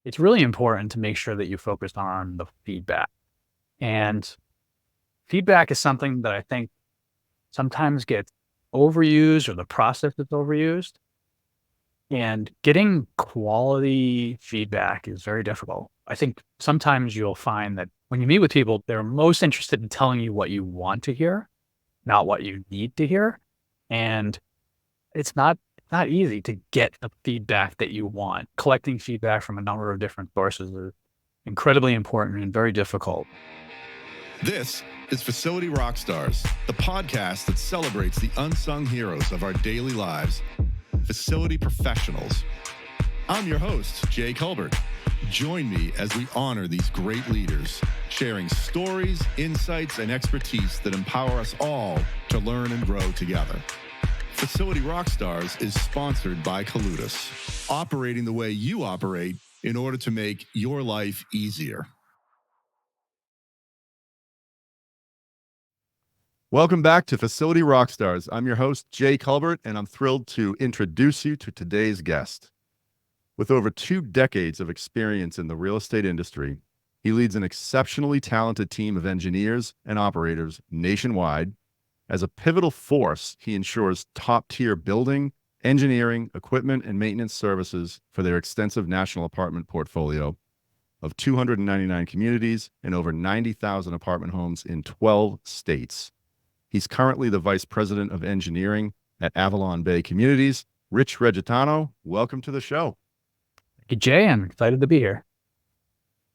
it's really important to make sure that you focus on the feedback. And feedback is something that I think sometimes gets overused, or the process is overused. And getting quality feedback is very difficult. I think sometimes you'll find that when you meet with people, they're most interested in telling you what you want to hear, not what you need to hear. And it's not easy to get the feedback that you want. Collecting feedback from a number of different sources is incredibly important and very difficult. This is Facility Rockstars, the podcast that celebrates the unsung heroes of our daily lives, facility professionals. I'm your host, Jay Culbert. Join me as we honor these great leaders, sharing stories, insights, and expertise that empower us all to learn and grow together. Facility Rockstars is sponsored by Coludus, operating the way you operate in order to make your life easier. Welcome back to Facility Rockstars. I'm your host, Jay Culbert, and I'm thrilled to introduce you to today's guest. With over 2 decades of experience in the real estate industry, he leads an exceptionally talented team of engineers and operators nationwide. As a pivotal force, he ensures top-tier building, engineering, equipment, and maintenance services for their extensive national apartment portfolio of 299 communities and over 90,000 apartment homes in 12 states. He's currently the Vice President of Engineering at AvalonBay Communities. Rich Regitano, welcome to the show. Hey, Jay, I'm excited to be here.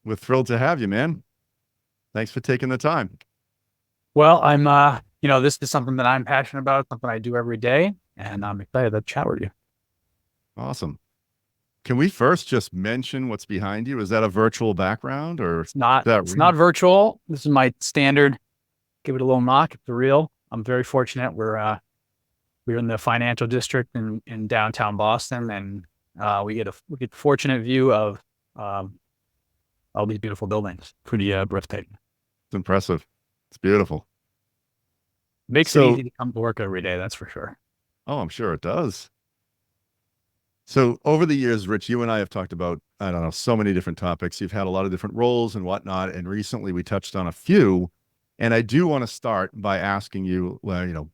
We're thrilled to have you, man. Thanks for taking the time. Well, this is something that I'm passionate about, something I do every day, and I'm excited to chat with you. Awesome. Can we first just mention what's behind you? Is that a virtual background or It's not virtual. This is my standard. Give it a little knock. It's real. I'm very fortunate. We're in the financial district in downtown Boston, and we get the fortunate view of all these beautiful buildings. Pretty breathtaking. It's impressive. It's beautiful. Makes it easy to come to work every day, that's for sure. Oh, I'm sure it does. So over the years, Rich, you and I have talked about, so many different topics. You've had a lot of different roles and whatnot, and recently we touched on a few. And I do want to start by asking you,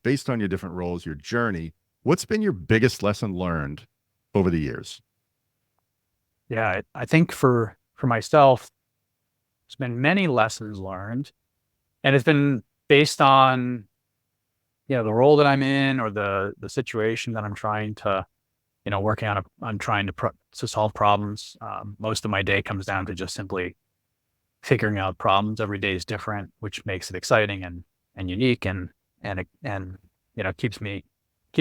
based on your different roles, your journey, what's been your biggest lesson learned over the years? Yeah, I think for myself, there's been many lessons learned, and it's been based on the role that I'm in, or the situation that I'm trying to, working on trying to solve problems. Most of my day comes down to just simply figuring out problems. Every day is different, which makes it exciting and unique, and keeps me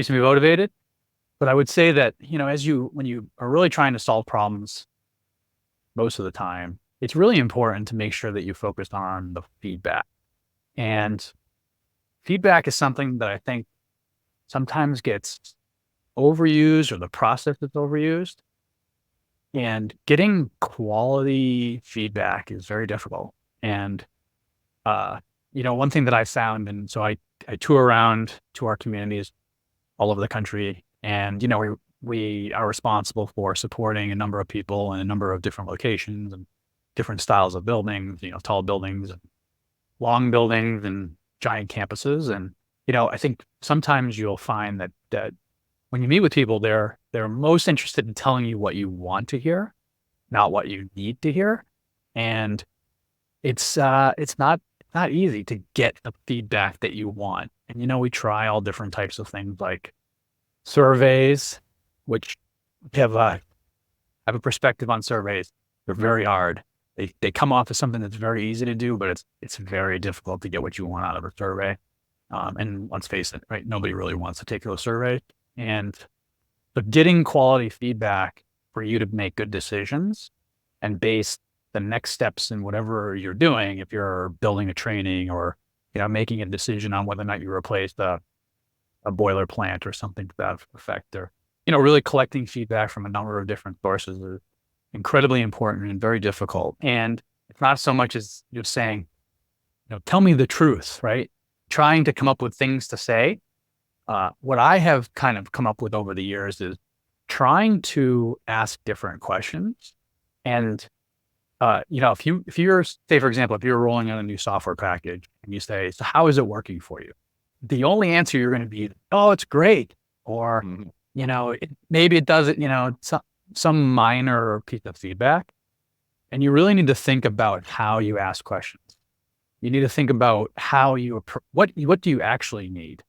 motivated. But I would say that, when you are really trying to solve problems most of the time, it's really important to make sure that you focus on the feedback. And feedback is something that I think sometimes gets overused, or the process is overused. And getting quality feedback is very difficult. And, one thing that I found, and so I tour around to our communities all over the country, and, we are responsible for supporting a number of people in a number of different locations and different styles of buildings, tall buildings, and long buildings, and giant campuses. And, I think sometimes you'll find that when you meet with people, they're most interested in telling you what you want to hear, not what you need to hear. And it's not easy to get the feedback that you want. And, we try all different types of things, like surveys, which have a perspective on surveys. They're very hard. They come off as something that's very easy to do, but it's very difficult to get what you want out of a survey. And let's face it, right? Nobody really wants to take those surveys. But getting quality feedback for you to make good decisions and base the next steps in whatever you're doing, if you're building a training, or, making a decision on whether or not you replace a boiler plant or something to that effect, or, really collecting feedback from a number of different sources is incredibly important and very difficult. And it's not so much as just saying, tell me the truth, right? Trying to come up with things to say. What I have kind of come up with over the years is trying to ask different questions And if you're, say, for example, if you're rolling out a new software package and you say, so how is it working for you? The only answer you're going to be, oh, it's great. Or, Mhm. maybe it does it, some minor piece of feedback. And you really need to think about how you ask questions. You need to think about how what do you actually need?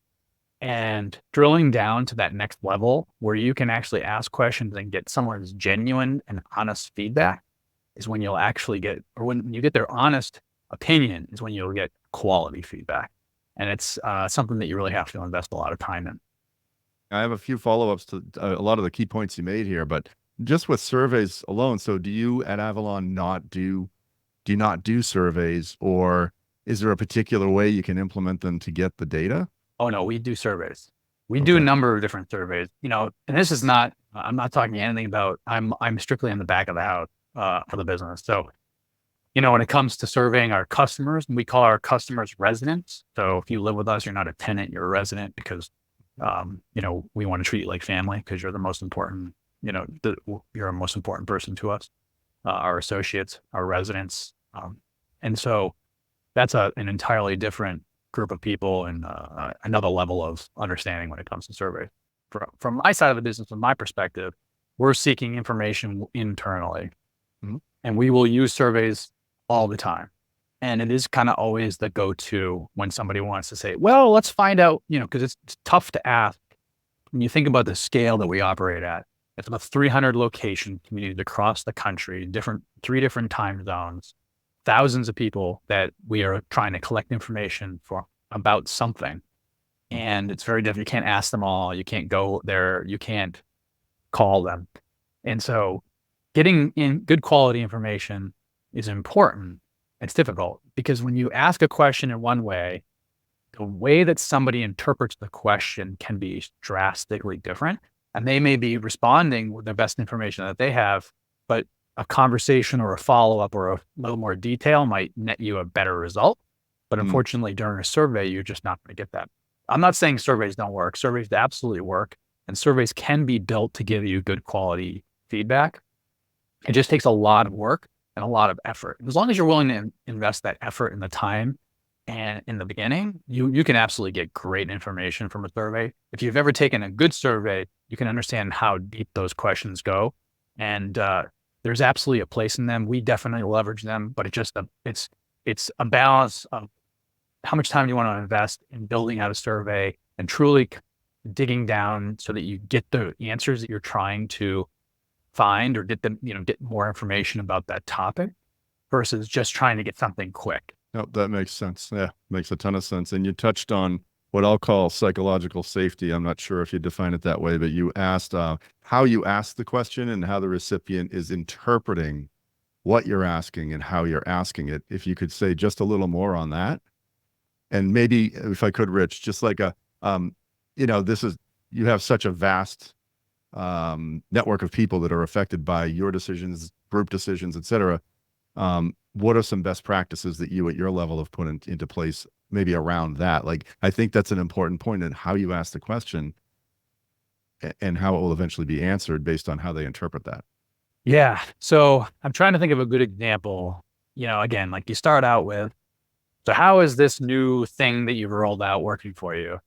And drilling down to that next level where you can actually ask questions and get someone's genuine and honest feedback is when you'll actually get, or when you get their honest opinion is when you'll get quality feedback. And it's something that you really have to invest a lot of time in. I have a few follow-ups to a lot of the key points you made here, but just with surveys alone. So do you at Avalon do you not do surveys, or is there a particular way you can implement them to get the data? Oh no, we do surveys. We do a Okay. number of different surveys, and this is not, I'm not talking anything about, I'm strictly in the back of the house for the business. So, when it comes to surveying our customers, we call our customers residents. So if you live with us, you're not a tenant, you're a resident because, we want to treat you like family because you're the most important, you're a most important person to us, our associates, our residents. And so that's an entirely different group of people and another level of understanding when it comes to surveys. From my side of the business, from my perspective, we're seeking information internally, Mhm. and we will use surveys all the time. And it is kind of always the go-to when somebody wants to say, well, let's find out, because it's tough to ask when you think about the scale that we operate at. It's about 300 location communities across the country, three different time zones, thousands of people that we are trying to collect information for about something. And it's very difficult. You can't ask them all. You can't go there. You can't call them. And so getting in good quality information is important. It's difficult because when you ask a question in one way, the way that somebody interprets the question can be drastically different. And they may be responding with the best information that they have, but a conversation or a follow-up or a little more detail might net you a better result. But Mm. unfortunately, during a survey, you're just not going to get that. I'm not saying surveys don't work. Surveys absolutely work. And surveys can be built to give you good quality feedback. It just takes a lot of work and a lot of effort. As long as you're willing to invest that effort and the time and in the beginning, you can absolutely get great information from a survey. If you've ever taken a good survey, you can understand how deep those questions go. And there's absolutely a place in them. We definitely leverage them, but it's a balance of how much time you want to invest in building out a survey and truly digging down so that you get the answers that you're trying to find or get more information about that topic versus just trying to get something quick. No, that makes sense. Yeah, makes a ton of sense. And you touched on what I'll call psychological safety. I'm not sure if you define it that way, but you asked how you ask the question and how the recipient is interpreting what you're asking and how you're asking it. If you could say just a little more on that. And maybe if I could, Rich, just like this is, you have such a vast network of people that are affected by your decisions, group decisions, et cetera. What are some best practices that you at your level have put into place maybe around that? Like, I think that's an important point in how you ask the question and how it will eventually be answered based on how they interpret that. Yeah. So I'm trying to think of a good example. Again, like you start out with, so how is this new thing that you've rolled out working for you?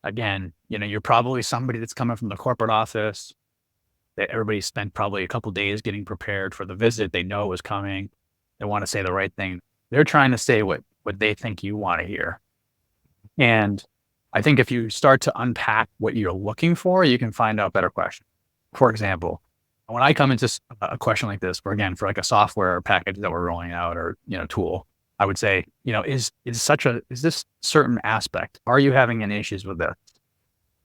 Again, you're probably somebody that's coming from the corporate office that everybody spent probably a couple of days getting prepared for the visit. They know it was coming. They want to say the right thing. They're trying to say what they think you want to hear. And I think if you start to unpack what you're looking for, you can find out better questions. For example, when I come into a question like this, for like a software package that we're rolling out or, tool, I would say, is this certain aspect? Are you having any issues with this?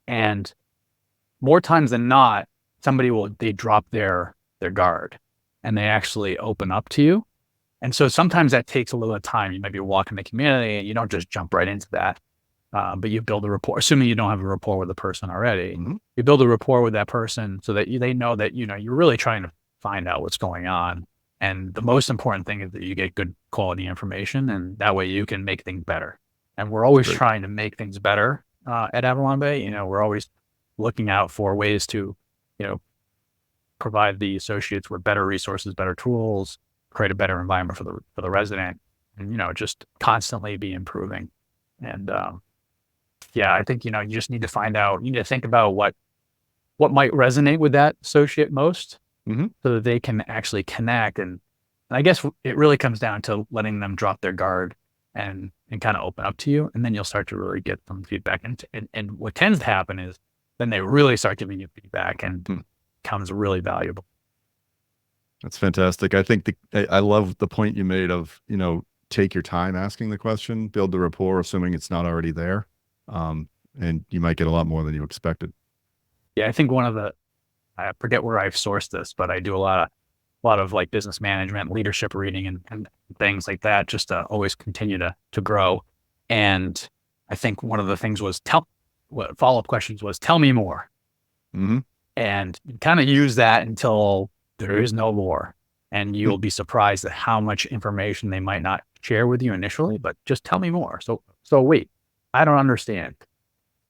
And more times than not, they drop their guard and they actually open up to you. And so sometimes that takes a little time. You might be walking the community and you don't just jump right into that. But you build a rapport, assuming you don't have a rapport with the person already. Mm-hmm. You build a rapport with that person so that they know that, you're really trying to find out what's going on. And the most important thing is that you get good quality information and that way you can make things better. And we're always Great. trying to make things better at AvalonBay. We're always looking out for ways to, you know, provide the associates with better resources, better tools, create a better environment for the resident, and just constantly be improving. And yeah, I think you just need to find out. You need to think about what might resonate with that associate most, Mm-hmm. so that they can actually connect. And I guess it really comes down to letting them drop their guard and kind of open up to you, and then you'll start to really get some feedback. And what tends to happen is then they really start giving you feedback, and becomes really valuable. That's fantastic. I think I love the point you made of, take your time asking the question, build the rapport, assuming it's not already there. And you might get a lot more than you expected. Yeah, I think I forget where I've sourced this, but I do a lot of like business management, leadership reading, and things like that, just to always continue to grow. And I think one of the things was follow-up questions was, tell me more. Mm-hmm. And kind of use that until there is no more. And you'll be surprised at how much information they might not share with you initially, but just tell me more. So wait, I don't understand.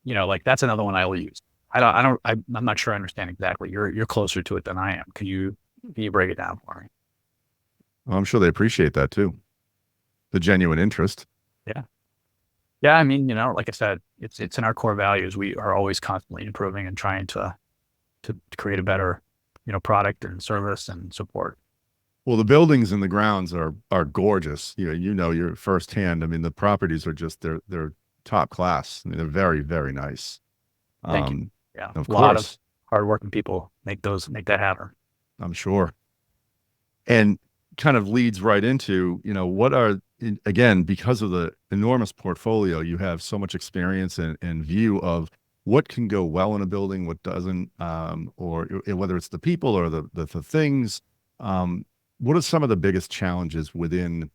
Like that's another one I'll use. I'm not sure I understand exactly. You're closer to it than I am. Can you break it down for me? Well, I'm sure they appreciate that too. The genuine interest. Yeah. Yeah. I mean, like I said, it's in our core values. We are always constantly improving and trying to create a better, product and service and support. Well, the buildings and the grounds are gorgeous. You're firsthand. I mean, the properties are just they're top class. I mean, they're very, very nice. Thank you. Yeah. Of A lot of course, hardworking people make that happen. I'm sure. And kind of leads right into, again, because of the enormous portfolio, you have so much experience and view of what can go well in a building, what doesn't, or whether it's the people or the things. What are some of the biggest challenges within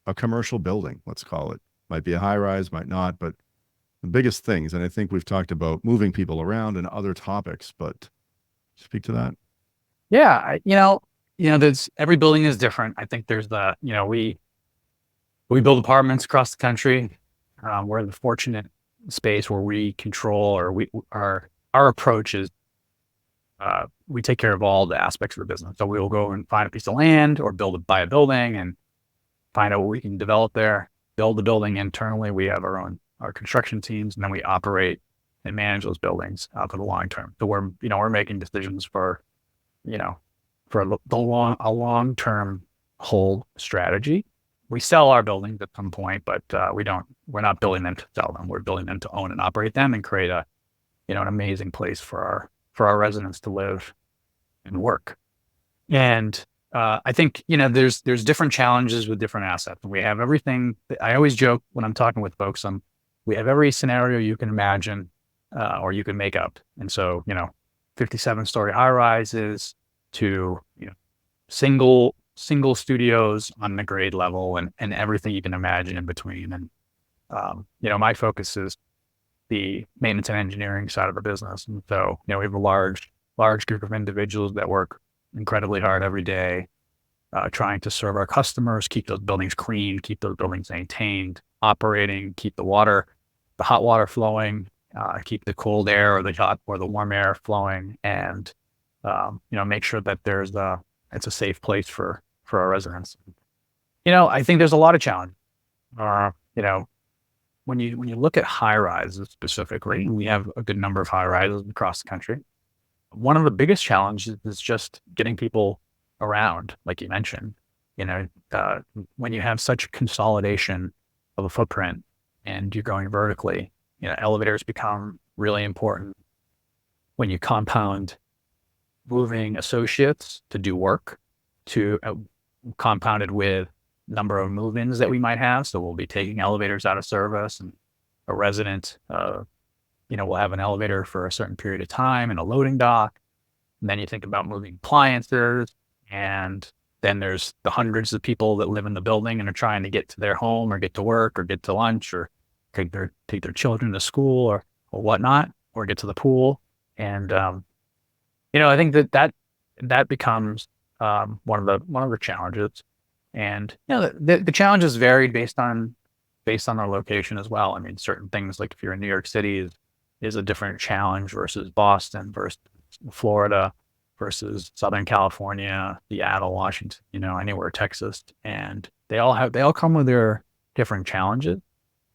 a commercial building? Let's call it. Might be a high rise, might not, but the biggest things. And I think we've talked about moving people around and other topics, but speak to that. Yeah. There's every building is different. I think there's we build apartments across the country. We're in the fortunate space where we control, or our approach is, we take care of all the aspects of the business. So we will go and find a piece of land or buy a building and find out what we can develop there, build the building internally. We have our construction teams, and then we operate and manage those buildings for the long term. So we're making decisions for a long-term whole strategy. We sell our buildings at some point, but we're not building them to sell them. We're building them to own and operate them and create an amazing place for our residents to live and work. And I think, there's different challenges with different assets. We have everything. I always joke when I'm talking with folks, we have every scenario you can imagine, or you can make up. And so, 57-story high rises to, single studios on the grade level, and everything you can imagine in between. And, my focus is the maintenance and engineering side of the business. And so, we have a large group of individuals that work incredibly hard every day, trying to serve our customers, keep those buildings clean, keep those buildings maintained, operating, keep the hot water flowing, keep the cold air or the hot or the warm air flowing, and make sure that it's a safe place for our residents. I think there's a lot of challenge. When you look at high rises specifically, we have a good number of high rises across the country. One of the biggest challenges is just getting people around, like you mentioned. When you have such consolidation of a footprint and you're going vertically, elevators become really important. When you compound moving associates to do work, to compounded with number of move-ins that we might have. So we'll be taking elevators out of service, and a resident, will have an elevator for a certain period of time and a loading dock. And then you think about moving appliances, and then there's the hundreds of people that live in the building and are trying to get to their home or get to work or get to lunch or take their children to school or whatnot, or get to the pool. And, I think that becomes one of the challenges. And the challenges varied based on our location as well. I mean, certain things, like if you're in New York City, is a different challenge versus Boston versus Florida versus Southern California, Seattle, Washington, anywhere, Texas. And they all come with their different challenges.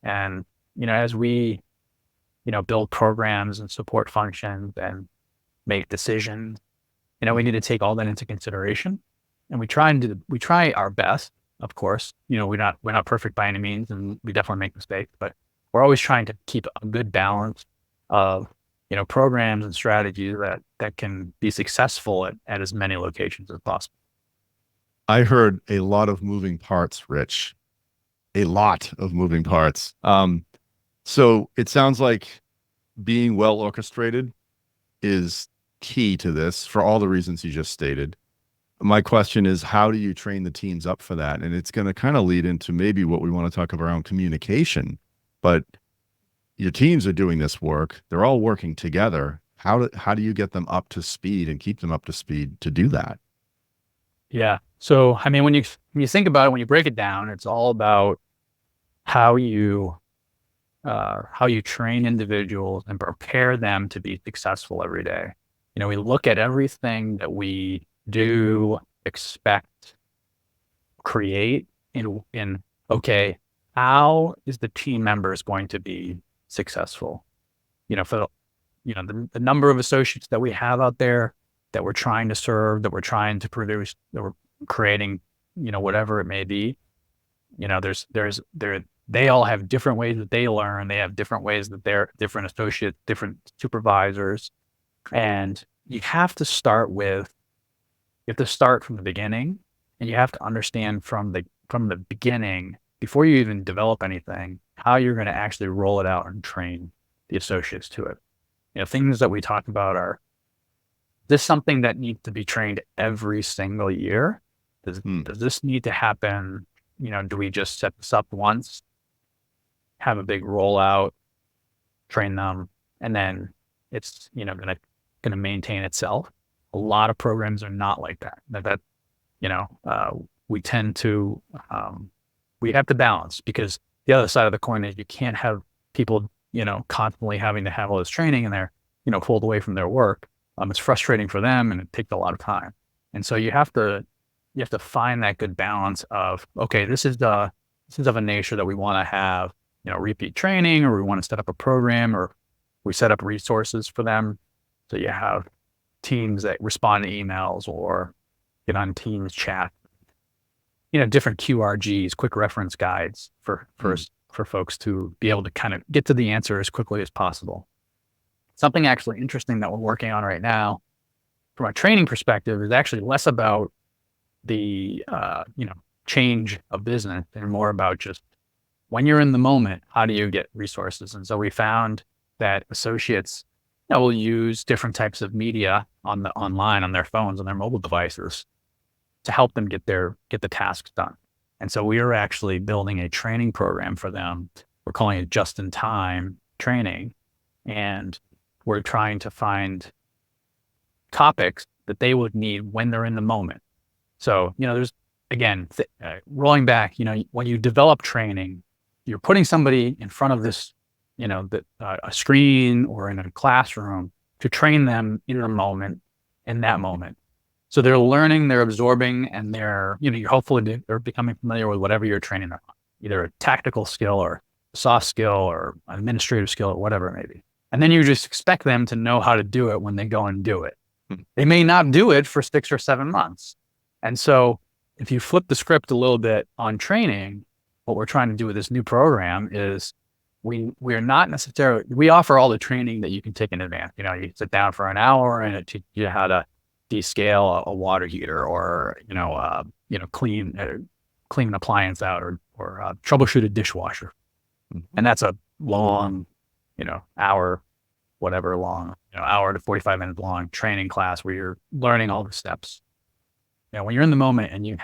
And, as we, build programs and support functions and make decisions, we need to take all that into consideration. And we try our best, of course. We're not perfect by any means, and we definitely make mistakes, but we're always trying to keep a good balance of, programs and strategies that can be successful at as many locations as possible. I heard a lot of moving parts, Rich. A lot of moving parts. So it sounds like being well orchestrated is key to this for all the reasons you just stated. My question is, how do you train the teams up for that? And it's going to kind of lead into maybe what we want to talk about around communication, but your teams are doing this work. They're all working together. How do you get them up to speed and keep them up to speed to do that? Yeah. So, I mean, when you think about it, when you break it down, it's all about how you train individuals and prepare them to be successful every day. We look at everything that we do, expect, create in okay, how is the team members going to be successful? For the number of associates that we have out there that we're trying to serve, that we're trying to produce, that we're creating, whatever it may be. They all have different ways that they learn. They have different ways that they're different associates, different supervisors. And you have to start from the beginning, and you have to understand from the beginning, before you even develop anything, how you're going to actually roll it out and train the associates to it. Things that we talk about are, this something that needs to be trained every single year? Does this need to happen? Do we just set this up once, have a big rollout, train them, and then it's, gonna maintain itself? A lot of programs are not like that. We tend to, we have to balance, because the other side of the coin is you can't have people, constantly having to have all this training and they're, pulled away from their work. It's frustrating for them, and it takes a lot of time. And so you have to find that good balance of, okay, this is of a nature that we want to have, repeat training, or we want to set up a program, or we set up resources for them. So you have teams that respond to emails or get on Teams chat, different QRGs, quick reference guides for folks to be able to kind of get to the answer as quickly as possible. Something actually interesting that we're working on right now from a training perspective is actually less about the, change of business, and more about just when you're in the moment, how do you get resources? And so we found that associates, will use different types of media online on their phones, on their mobile devices, to help them get the tasks done. And so we are actually building a training program for them. We're calling it just-in-time training, and we're trying to find topics that they would need when they're in the moment. So, there's, again, rolling back, when you develop training, you're putting somebody in front of this, a screen or in a classroom to train them in the moment, in that moment. So they're learning, they're absorbing, and hopefully they're becoming familiar with whatever you're training them on, either a tactical skill or a soft skill or an administrative skill or whatever it may be. And then you just expect them to know how to do it when they go and do it. They may not do it for 6 or 7 months. And so if you flip the script a little bit on training, what we're trying to do with this new program is we're not necessarily, we offer all the training that you can take in advance. You sit down for an hour and it teaches you how to descale a water heater, or, clean an appliance out, or troubleshoot a dishwasher. And that's a long, hour, whatever long, hour to 45 minutes long training class where you're learning all the steps. When you're in the moment and you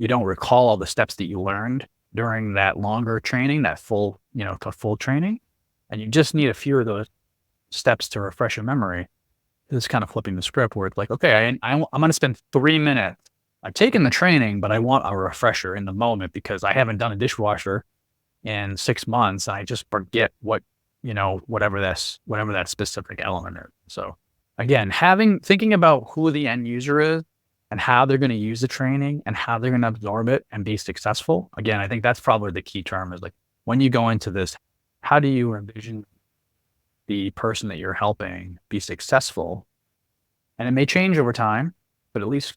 don't recall all the steps that you learned during that longer training, that full training, and you just need a few of those steps to refresh your memory. This is kind of flipping the script where it's like, okay, I'm going to spend 3 minutes. I've taken the training, but I want a refresher in the moment because I haven't done a dishwasher in 6 months. I just forget whatever that specific element is. So again, thinking about who the end user is and how they're going to use the training and how they're going to absorb it and be successful. Again, I think that's probably the key term is like, when you go into this, how do you envision the person that you're helping be successful? And it may change over time, but at least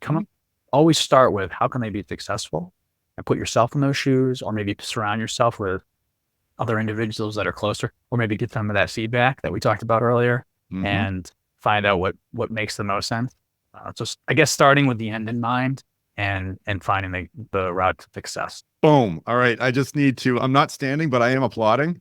always start with how can they be successful, and put yourself in those shoes, or maybe surround yourself with other individuals that are closer, or maybe get some of that feedback that we talked about earlier and find out what makes the most sense. Just, I guess, starting with the end in mind and finding the route to success. Boom. All right. I just need to, I'm not standing, but I am applauding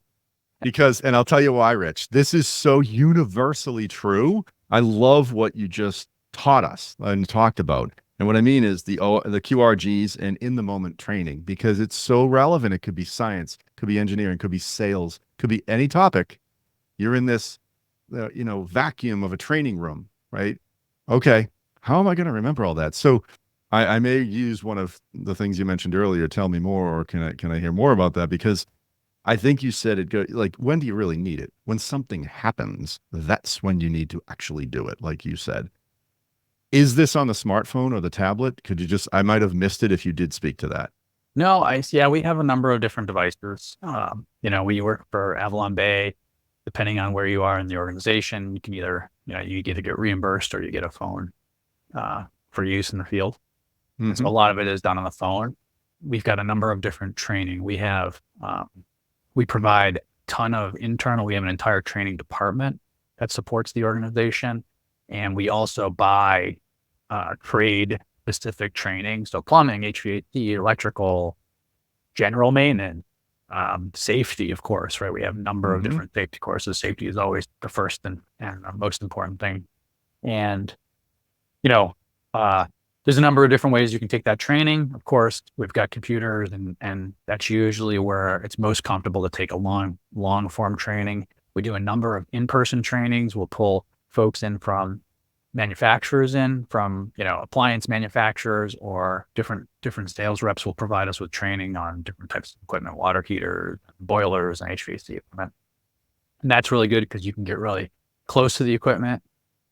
because, and I'll tell you why, Rich, this is so universally true. I love what you just taught us and talked about. And what I mean is the QRGs and in the moment training, because it's so relevant. It could be science, could be engineering, could be sales, could be any topic. You're in this, vacuum of a training room, right? Okay. How am I going to remember all that? So I may use one of the things you mentioned earlier. Tell me more, or can I hear more about that? Because I think you said it like, when do you really need it? When something happens, that's when you need to actually do it. Like you said, is this on the smartphone or the tablet? Could you I might have missed it if you did speak to that. No, we have a number of different devices. We work for AvalonBay. Depending on where you are in the organization, you can either get reimbursed or you get a phone for use in the field. And so a lot of it is done on the phone. We've got a number of different training. We provide a ton of internal. We have an entire training department that supports the organization. And we also buy trade specific training. So plumbing, HVAC, electrical, general maintenance, safety, of course, right? We have a number of different safety courses. Safety is always the first and most important thing. And, there's a number of different ways you can take that training. Of course, we've got computers and that's usually where it's most comfortable to take a long form training. We do a number of in-person trainings. We'll pull folks in from manufacturers from appliance manufacturers, or different sales reps will provide us with training on different types of equipment, water heaters, boilers, and HVAC equipment. And that's really good because you can get really close to the equipment.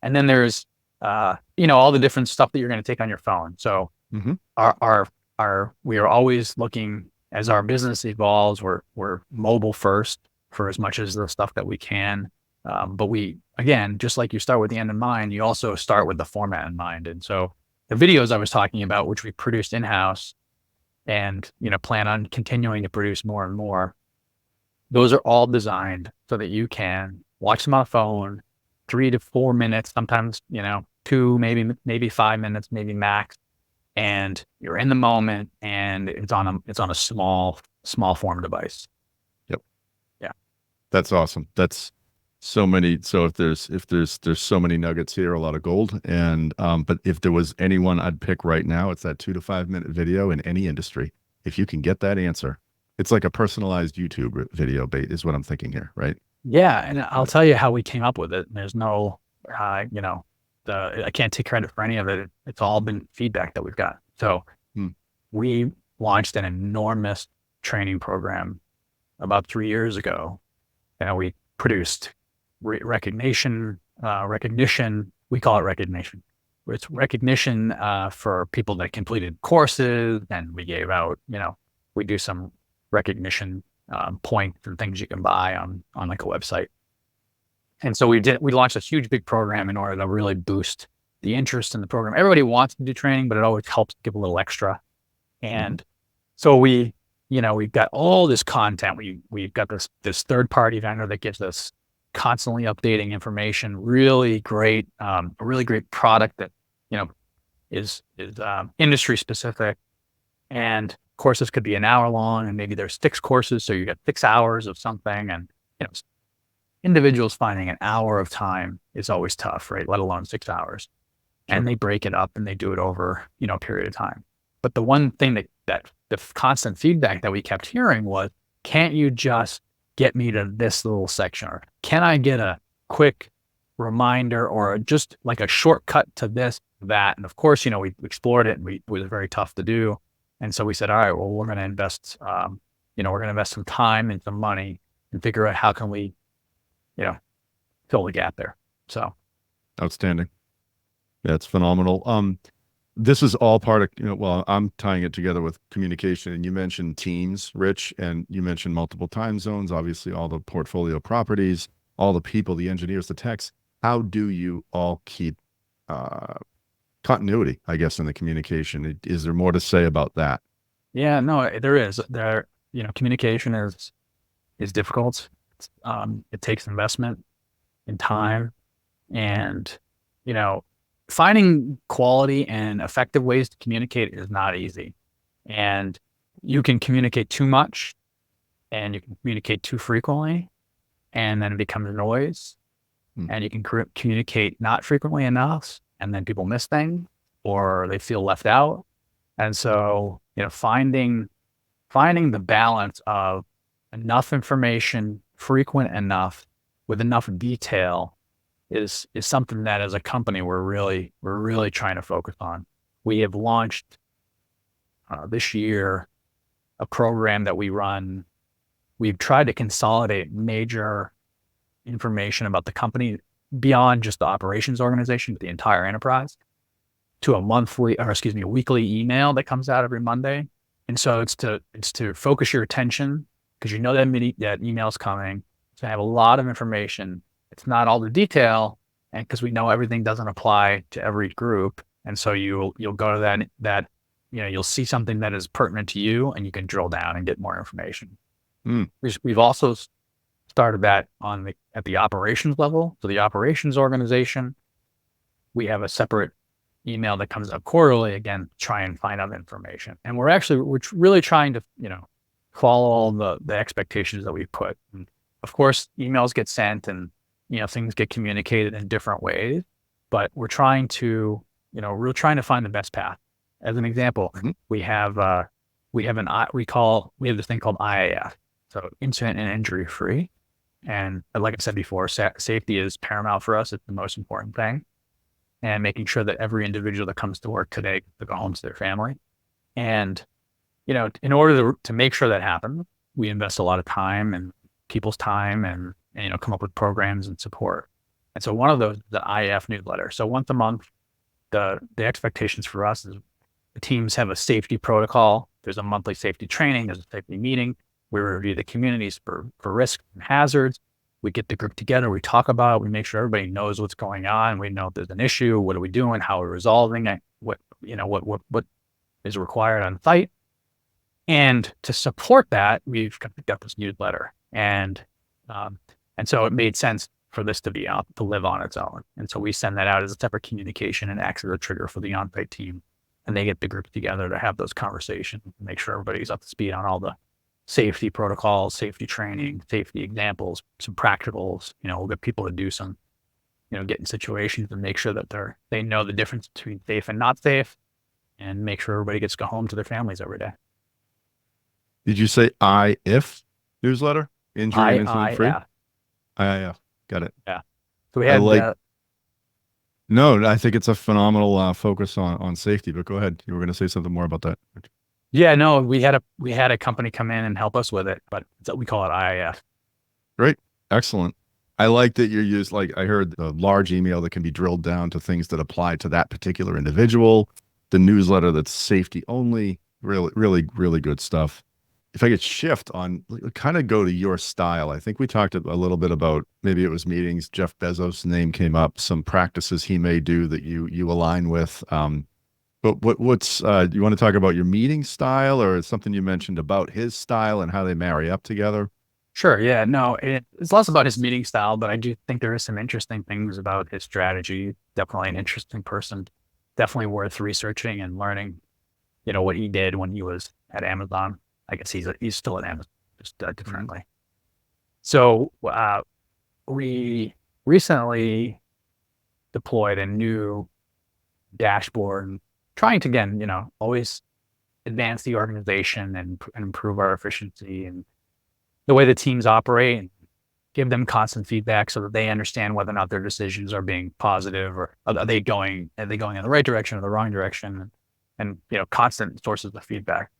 And then there's all the different stuff that you're going to take on your phone. So we are always looking, as our business evolves, we're mobile first for as much as the stuff that we can. But we, again, just like you start with the end in mind, you also start with the format in mind. And so the videos I was talking about, which we produced in-house and, plan on continuing to produce more and more, those are all designed so that you can watch them on a phone, 3 to 4 minutes, sometimes, 2, maybe 5 minutes, maybe max. And you're in the moment, and it's on a small form device. Yep. Yeah. That's awesome. That's so many. So if there's so many nuggets here, a lot of gold. And, but if there was anyone I'd pick right now, it's that 2 to 5 minute video in any industry. If you can get that answer, it's like a personalized YouTube video is what I'm thinking here. Right. Yeah. And I'll tell you how we came up with it. There's no, I can't take credit for any of it. It's all been feedback that we've got. So we launched an enormous training program about 3 years ago, and we produced recognition. We call it recognition. It's recognition for people that completed courses, and we gave out, we do some recognition points and things you can buy on like a website. And so we launched a huge big program in order to really boost the interest in the program. Everybody wants to do training, but it always helps give a little extra. And so we've got all this content. We've got this third party vendor that gives us constantly updating information, really great, a really great product that, is industry specific. And courses could be an hour long, and maybe there's 6 courses. So you get 6 hours of something, and, individuals finding an hour of time is always tough, right? Let alone 6 hours. Sure. And they break it up and they do it over, a period of time. But the one thing that the constant feedback that we kept hearing was, can't you just get me to this little section? Or can I get a quick reminder or just like a shortcut to this, that? And of course, we explored it, and it was very tough to do. And so we said, all right, well, we're going to invest, some time and some money and figure out how can we, fill the gap there. So Outstanding. That's phenomenal. This is all part of, well, I'm tying it together with communication, and you mentioned teams, Rich, and you mentioned multiple time zones, obviously all the portfolio properties, all the people, the engineers, the techs. How do you all keep continuity, I guess, in the communication? Is there more to say about that? Yeah, no, there is. Communication is difficult. It takes investment in time, and you know, finding quality and effective ways to communicate is not easy. And you can communicate too much, and you can communicate too frequently, and then it becomes noise. Hmm. And you can communicate not frequently enough, and then people miss things or they feel left out. And so, finding the balance of enough information, frequent enough, with enough detail is something that as a company we're really trying to focus on. We have launched this year a program that we run. We've tried to consolidate major information about the company beyond just the operations organization, but the entire enterprise, to a weekly email that comes out every Monday. And so it's to focus your attention, because you know that email's coming. So I have a lot of information. It's not all the detail, and because we know everything doesn't apply to every group. And so you'll go to that you'll see something that is pertinent to you, and you can drill down and get more information. Hmm. We've also started that at the operations level. So the operations organization, we have a separate email that comes up quarterly, again, try and find out information. And we're really trying to, follow all the expectations that we put. And of course, emails get sent, and, things get communicated in different ways, but we're trying to find the best path. As an example, we have this thing called IAF. So incident and injury free. And like I said before, safety is paramount for us. It's the most important thing. And making sure that every individual that comes to work today to go home to their family. And, in order to make sure that happens, we invest a lot of time and people's time and come up with programs and support. And so one of those is the IAF newsletter. So once a month, the expectations for us is the teams have a safety protocol. There's a monthly safety training. There's a safety meeting. We review the communities for risks and hazards. We get the group together. We talk about it. We make sure everybody knows what's going on. We know if there's an issue. What are we doing? How are we resolving it? What is required on site? And to support that, we've got this newsletter. And so it made sense for this to be out, to live on its own. And so we send that out as a separate communication and acts as a trigger for the on-site team. And they get the group together to have those conversations and make sure everybody's up to speed on all the safety protocols, safety training, safety examples, some practicals. We'll get people to do some, get in situations and make sure that they know the difference between safe and not safe, and make sure everybody gets to go home to their families every day. Did you say IF newsletter? Injury and incident free? IIF. Got it. Yeah. So we had No, I think it's a phenomenal focus on safety, but go ahead. You were going to say something more about that. Yeah, no, we had a company come in and help us with it, but we call it IIF. Great. Excellent. I like that you use, I heard the large email that can be drilled down to things that apply to that particular individual, the newsletter that's safety only. Really, really, really good stuff. If I could shift on, kind of go to your style. I think we talked a little bit about, maybe it was meetings, Jeff Bezos' name came up, some practices he may do that you align with. But what's do you want to talk about your meeting style, or something you mentioned about his style and how they marry up together? Sure. Yeah. No, it's less about his meeting style, but I do think there is some interesting things about his strategy. Definitely an interesting person. Definitely worth researching and learning, what he did when he was at Amazon. I guess he's still at Amazon, just differently. So we recently deployed a new dashboard, trying to, again, always advance the organization and improve our efficiency and the way the teams operate, and give them constant feedback so that they understand whether or not their decisions are being positive, or are they going in the right direction or the wrong direction, and constant sources of feedback.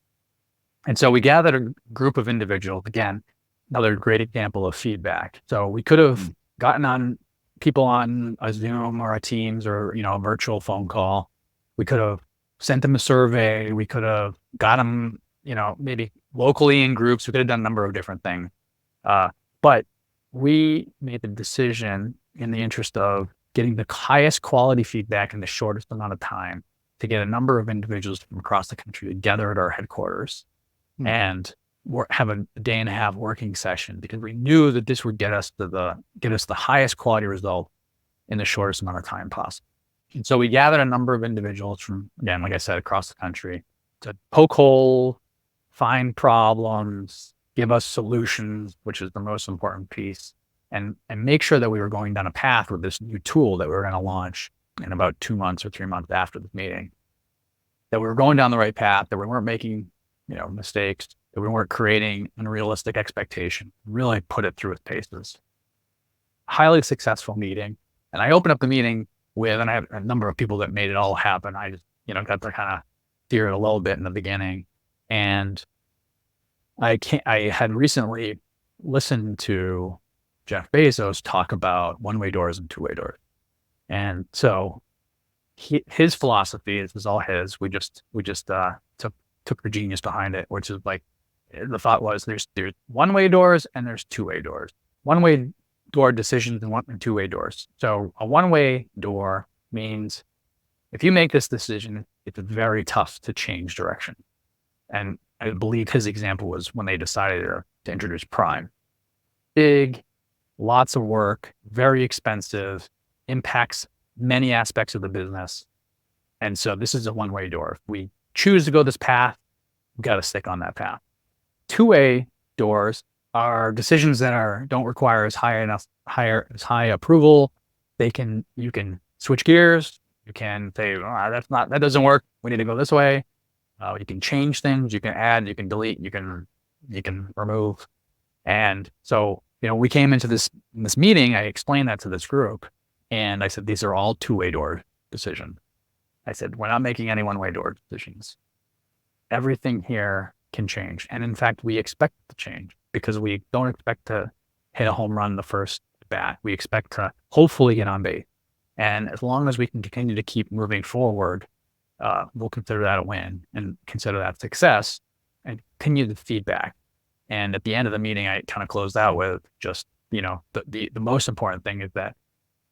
And so we gathered a group of individuals, again, another great example of feedback. So we could have gotten on people on a Zoom or a Teams or, a virtual phone call. We could have sent them a survey. We could have got them, maybe locally in groups. We could have done a number of different things. But we made the decision in the interest of getting the highest quality feedback in the shortest amount of time to get a number of individuals from across the country together at our headquarters and have a day and a half working session, because we knew that this would get us the highest quality result in the shortest amount of time possible. And so we gathered a number of individuals from, again, like I said, across the country to poke holes, find problems, give us solutions, which is the most important piece, and make sure that we were going down a path with this new tool that we were going to launch in about 2 months or 3 months after the meeting, that we were going down the right path, that we weren't making, mistakes, that we weren't creating unrealistic expectation, really put it through its paces. Highly successful meeting. And I opened up the meeting with, and I had a number of people that made it all happen. I just, got to kind of steer it a little bit in the beginning. And I had recently listened to Jeff Bezos talk about one-way doors and two-way doors. And so his philosophy is all his. We just took the genius behind it, which is like, the thought was there's one-way doors and there's two-way doors. One-way door decisions and two-way doors. So a one-way door means if you make this decision, it's very tough to change direction. And I believe his example was when they decided to introduce Prime. Big, lots of work, very expensive, impacts many aspects of the business. And so this is a one-way door. If we choose to go this path, we've got to stick on that path. Two-way doors are decisions that don't require as high approval. You can switch gears. You can say, that doesn't work. We need to go this way. You can change things. You can add. You can delete. You can remove. And so, we came into this meeting. I explained that to this group, and I said, these are all two-way door decisions. I said, we're not making any one-way door decisions. Everything here can change. And in fact, we expect to change, because we don't expect to hit a home run the first bat. We expect to hopefully get on base. And as long as we can continue to keep moving forward, we'll consider that a win and consider that success and continue the feedback. And at the end of the meeting, I kind of closed out with just, the most important thing is that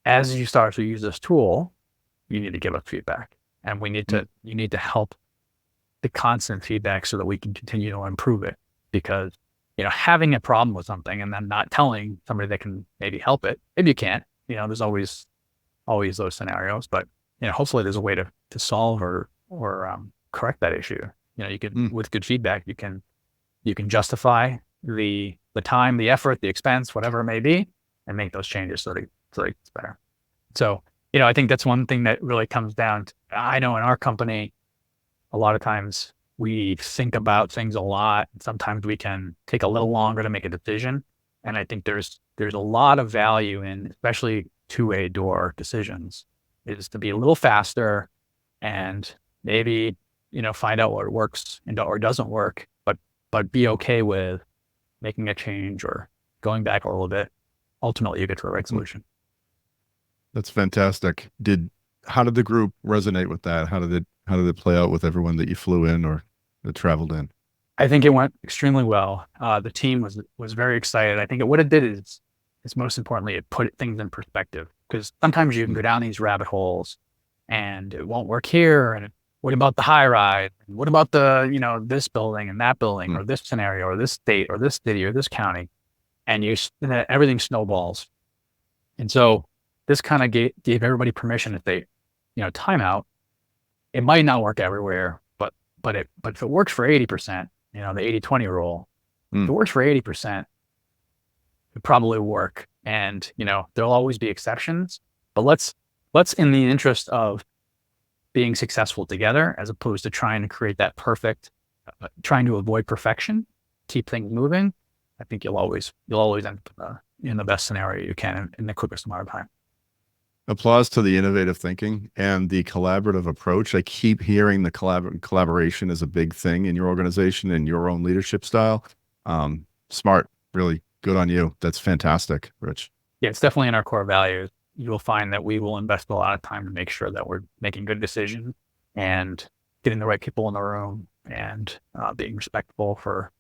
as you start to use this tool, you need to give us feedback. And you need to help the constant feedback so that we can continue to improve it. Because, having a problem with something and then not telling somebody that can maybe help it, maybe you can't, there's always those scenarios, but, hopefully there's a way to solve or correct that issue. You can, with good feedback, you can justify the time, the effort, the expense, whatever it may be, and make those changes so that it's better. So, I think that's one thing that really comes down to, I know in our company, a lot of times we think about things a lot. Sometimes we can take a little longer to make a decision. And I think there's a lot of value in, especially two-way door decisions, is to be a little faster and maybe, find out what works or doesn't work, but be okay with making a change or going back a little bit. Ultimately, you get to the right solution. That's fantastic. How did the group resonate with that? How did it play out with everyone that you flew in or that traveled in? I think it went extremely well. The team was very excited. I think what it did is most importantly, it put things in perspective, because sometimes you can go down these rabbit holes and it won't work here. And what about the high rise? What about the, this building and that building or this scenario or this state or this city or this county? And everything snowballs. And so this kind of gave everybody permission to say, time out. It might not work everywhere, but if it works for 80%, the 80-20 rule, if it works for 80%, it probably will work. And, there'll always be exceptions, but let's in the interest of being successful together, as opposed to trying to create that trying to avoid perfection, keep things moving. I think you'll always end up in the best scenario you can in the quickest amount of time. Applause to the innovative thinking and the collaborative approach. I keep hearing the collaboration is a big thing in your organization and your own leadership style. Smart, really good on you. That's fantastic, Rich. Yeah, it's definitely in our core values. you'll find that we will invest a lot of time to make sure that we're making good decisions and getting the right people in the room and being respectful for,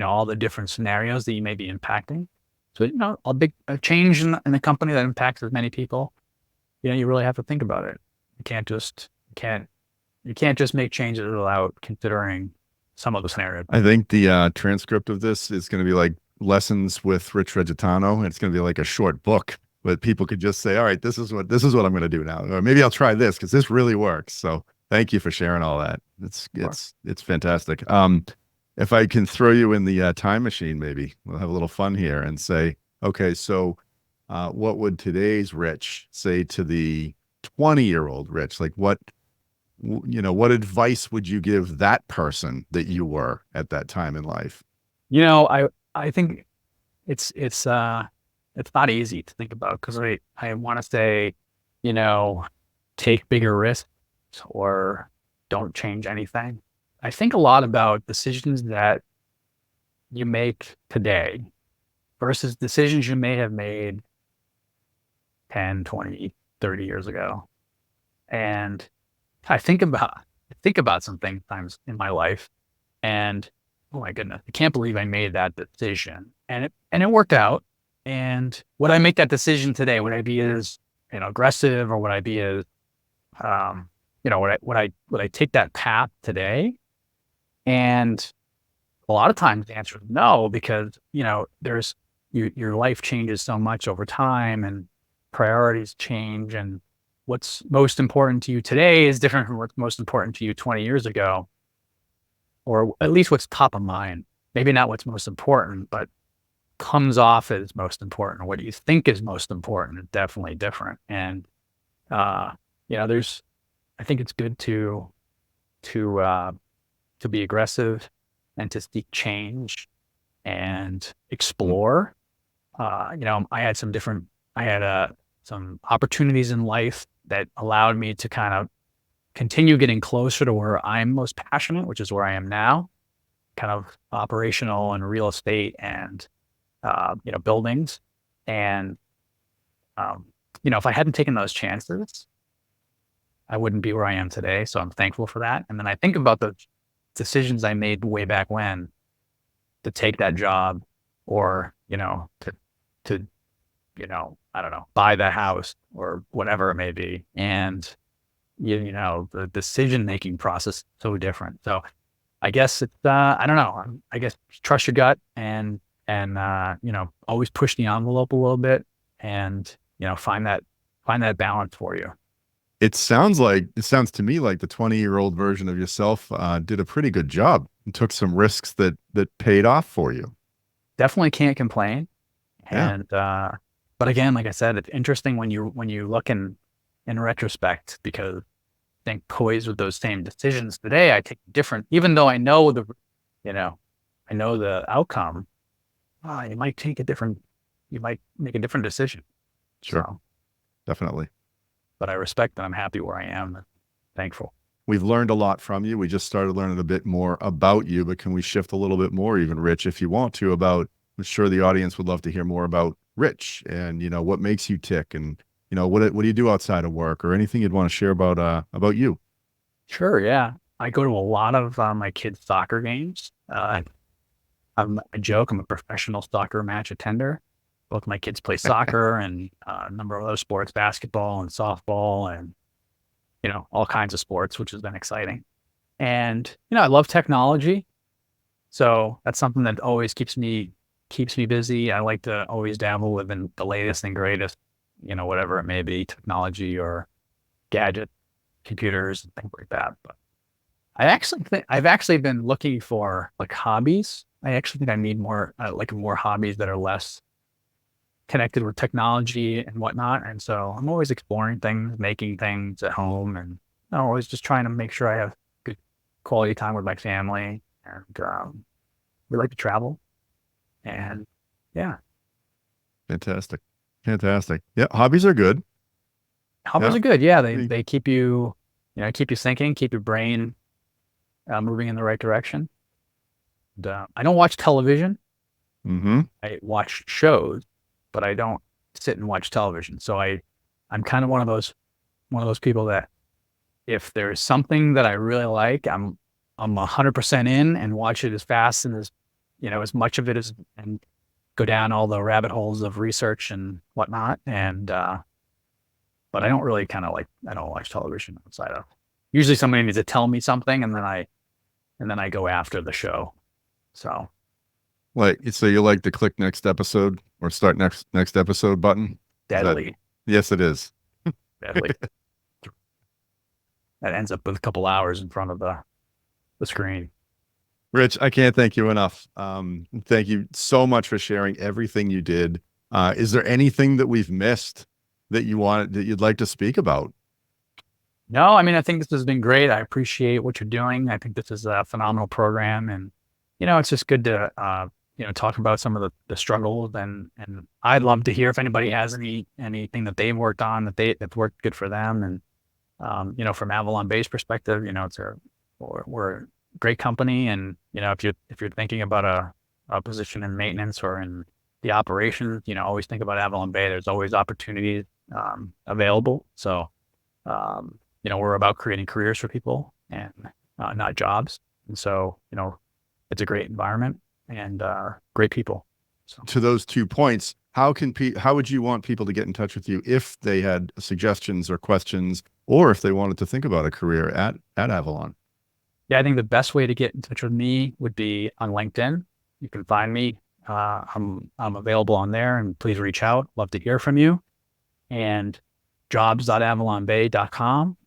all the different scenarios that you may be impacting. So, a change in the company that impacts as many people, you really have to think about it. You can't just, you can't just make changes without considering some of the scenarios. I think the transcript of this is going to be like lessons with Rich Regitano, and it's going to be like a short book, but people could just say, all right, this is what I'm going to do now, or maybe I'll try this because this really works. So thank you for sharing all that. It's fantastic. If I can throw you in the time machine, maybe we'll have a little fun here and say, okay, so what would today's Rich say to the 20-year-old Rich? Like what advice would you give that person that you were at that time in life? I think it's not easy to think about because I want to say, take bigger risks or don't change anything. I think a lot about decisions that you make today versus decisions you may have made 10, 20, 30 years ago. And I think about some things times in my life and oh my goodness, I can't believe I made that decision. And it worked out. And would I make that decision today? Would I be as, aggressive or would I be as would I take that path today? And a lot of times the answer is no, because, there's your life changes so much over time and priorities change and what's most important to you today is different from what's most important to you 20 years ago, or at least what's top of mind. Maybe not what's most important, but comes off as most important. What you think is most important is definitely different. And, I think it's good to be aggressive and to seek change and explore. I had some opportunities in life that allowed me to kind of continue getting closer to where I'm most passionate, which is where I am now, kind of operational and real estate and, buildings. And, if I hadn't taken those chances, I wouldn't be where I am today. So I'm thankful for that. And then I think about the decisions I made way back when to take that job or, to I don't know, buy that house or whatever it may be. And, the decision-making process is so different. So I guess it's, I don't know, I guess trust your gut and, always push the envelope a little bit and, find that balance for you. It sounds to me like the 20-year-old version of yourself did a pretty good job and took some risks that paid off for you. Definitely can't complain. Yeah. And, but again, like I said, it's interesting when you look in retrospect, because I think poised with those same decisions today, I take different, even though I know I know the outcome, you might make a different decision. Sure. So, Definitely. but I respect that I'm happy where I am and thankful. We've learned a lot from you. We just started learning a bit more about you, but can we shift a little bit more even, Rich, if you want to, I'm sure the audience would love to hear more about Rich and, what makes you tick and, what do you do outside of work or anything you'd want to share about you? Sure. Yeah. I go to a lot of my kids' soccer games. I joke, I'm a professional soccer match attender. Both my kids play soccer and a number of other sports, basketball and softball and, all kinds of sports, which has been exciting. And, I love technology. So that's something that always keeps me busy. I like to always dabble within the latest and greatest, whatever it may be, technology or gadget, computers and things like that. But I actually think I've actually been looking for like hobbies. I actually think I need more hobbies that are less connected with technology and whatnot. And so I'm always exploring things, making things at home, and I'm always just trying to make sure I have good quality time with my family. And we like to travel. And yeah, Fantastic. Yeah. Hobbies are good. hobbies Yeah. are good. Yeah, they keep you, keep you thinking, keep your brain moving in the right direction. And, I don't watch television. Mm-hmm. I watch shows, but I don't sit and watch television. So I'm kind of one of those people that if there's something that I really like, I'm 100% in and watch it as fast and as much of it as, and go down all the rabbit holes of research and whatnot. And, but I don't really I don't watch television outside of, usually somebody needs to tell me something and then I go after the show. So you like to click next episode or start next episode button? deadly. Yes, it is. Deadly. That ends up with a couple hours in front of the screen. Rich, I can't thank you enough. Thank you so much for sharing everything you did. Is there anything that we've missed that you'd like to speak about? No, I mean, I think this has been great. I appreciate what you're doing. I think this is a phenomenal program, and it's just good to talk about some of the struggles, and I'd love to hear if anybody has anything that they've worked on that's worked good for them. And from AvalonBay's perspective, we're a great company, and if you're thinking about a position in maintenance or in the operations, always think about AvalonBay. There's always opportunities available. So we're about creating careers for people and not jobs. And so it's a great environment and great people. So. To those 2 points, how would you want people to get in touch with you if they had suggestions or questions, or if they wanted to think about a career at Avalon? Yeah, I think the best way to get in touch with me would be on LinkedIn. You can find me. I'm available on there, and please reach out. Love to hear from you. And jobs.avalonbay.com.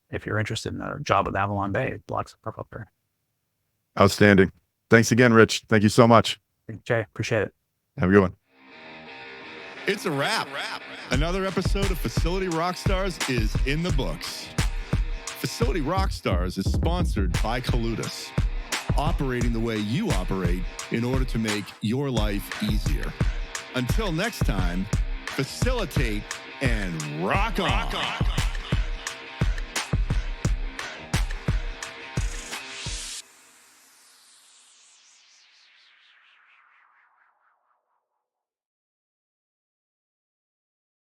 If you're interested in a job with AvalonBay, block some stuff up there. Outstanding. Thanks again, Rich. Thank you so much. Thanks, Jay. Appreciate it. Have a good one. It's a wrap. Another episode of Facility Rockstars is in the books. Facility Rockstars is sponsored by Coludus, operating the way you operate in order to make your life easier. Until next time, facilitate and rock on.